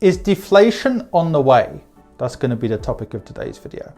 Is deflation on the way? That's going to be the topic of today's video.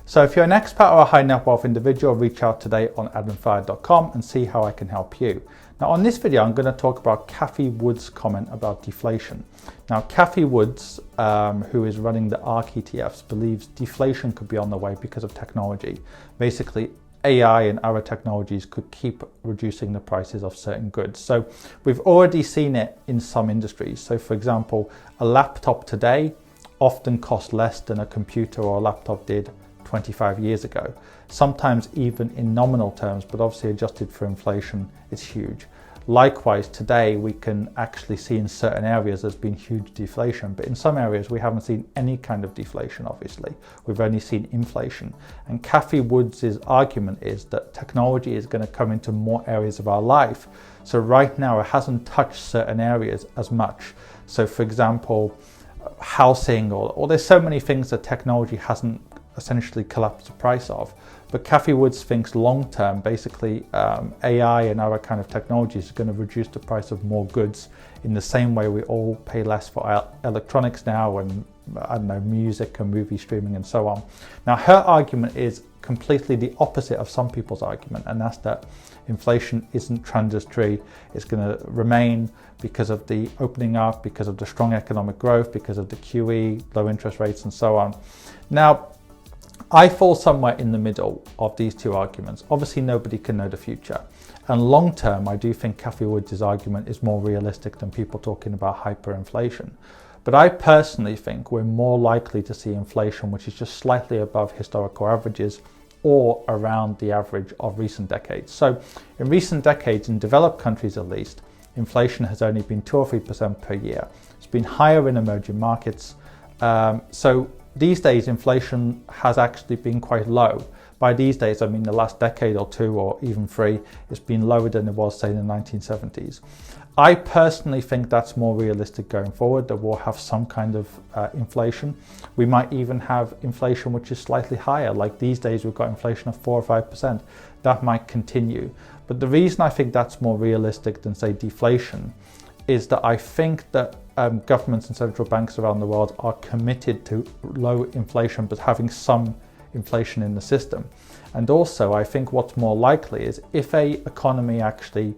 So if you're an expat or a high net wealth individual, reach out today on adamfire.com and see how I can help you. Now on this video, I'm going to talk about Cathie Wood's comment about deflation. Now Cathie Wood's, who is running the ARK ETFs, believes deflation could be on the way because of technology. Basically, AI and other technologies could keep reducing the prices of certain goods. So we've already seen it in some industries. So for example, a laptop today often costs less than a computer or a laptop did 25 years ago, sometimes even in nominal terms, but obviously adjusted for inflation, it's huge. Likewise, today we can actually see in certain areas there's been huge deflation, but in some areas we haven't seen any kind of deflation, obviously. We've only seen inflation. And Cathie Wood's argument is that technology is going to come into more areas of our life. So right now it hasn't touched certain areas as much. So for example, housing, or there's so many things that technology hasn't essentially collapse the price of. But Cathie Woods thinks long term, basically AI and other kind of technologies are going to reduce the price of more goods in the same way we all pay less for electronics now and I don't know, music and movie streaming and so on. Now her argument is completely the opposite of some people's argument, and that's that inflation isn't transitory. It's going to remain because of the opening up, because of the strong economic growth, because of the QE, low interest rates and so on. Now I fall somewhere in the middle of these two arguments. Obviously, nobody can know the future. And long term, I do think Cathie Woods' argument is more realistic than people talking about hyperinflation. But I personally think we're more likely to see inflation which is just slightly above historical averages or around the average of recent decades. So in recent decades, in developed countries at least, inflation has only been 2 or 3% per year. It's been higher in emerging markets. So these days, inflation has actually been quite low. By these days, I mean the last decade or two or even 3, it's been lower than it was, say, in the 1970s. I personally think that's more realistic going forward, that we'll have some kind of inflation. We might even have inflation which is slightly higher. Like these days, we've got inflation of 4 or 5%. That might continue. But the reason I think that's more realistic than, say, deflation is that I think that governments and central banks around the world are committed to low inflation, but having some inflation in the system. And also, I think what's more likely is if a economy actually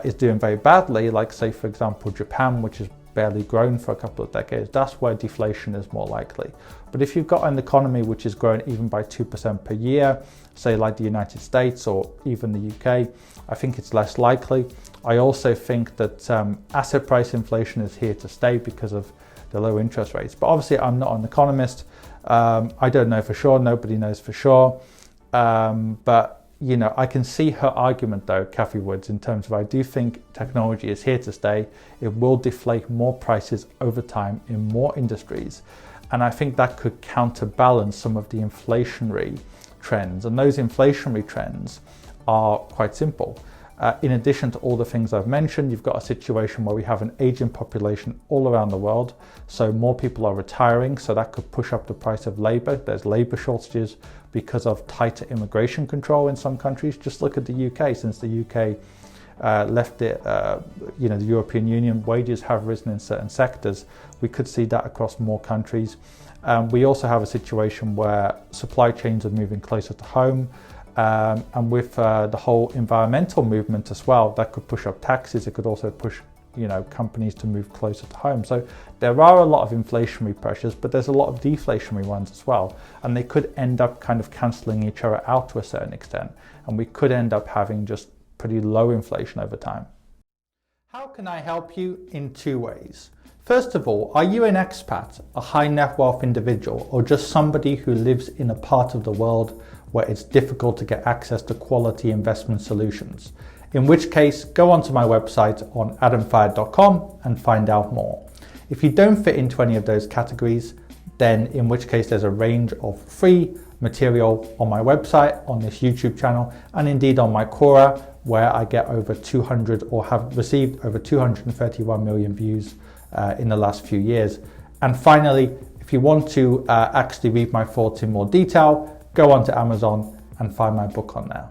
is doing very badly, like say, for example, Japan, which has barely grown for a couple of decades, that's where deflation is more likely. But if you've got an economy which is growing even by 2% per year, say like the United States or even the UK, I think it's less likely. I also think that asset price inflation is here to stay because of the low interest rates. But obviously I'm not an economist. I don't know for sure, nobody knows for sure. But you know, I can see her argument though, Cathie Woods, in terms of I do think technology is here to stay. It will deflate more prices over time in more industries. And I think that could counterbalance some of the inflationary trends. And those inflationary trends are quite simple. In addition to all the things I've mentioned, you've got a situation where we have an aging population all around the world. So more people are retiring, so that could push up the price of labor. There's labor shortages because of tighter immigration control in some countries. Just look at the UK. Since the UK left the European Union, wages have risen in certain sectors. We could see that across more countries. We also have a situation where supply chains are moving closer to home. And with the whole environmental movement as well, that could push up taxes. It could also push, companies to move closer to home. So there are a lot of inflationary pressures, but there's a lot of deflationary ones as well. And they could end up kind of cancelling each other out to a certain extent. And we could end up having just pretty low inflation over time. How can I help you? In 2 ways. First of all, are you an expat, a high net wealth individual, or just somebody who lives in a part of the world where it's difficult to get access to quality investment solutions? In which case, go onto my website on adamfire.com and find out more. If you don't fit into any of those categories, then in which case there's a range of free material on my website, on this YouTube channel, and indeed on my Quora, where I get over 200 or have received over 231 million views in the last few years. And finally, if you want to actually read my thoughts in more detail, go onto Amazon and find my book on there.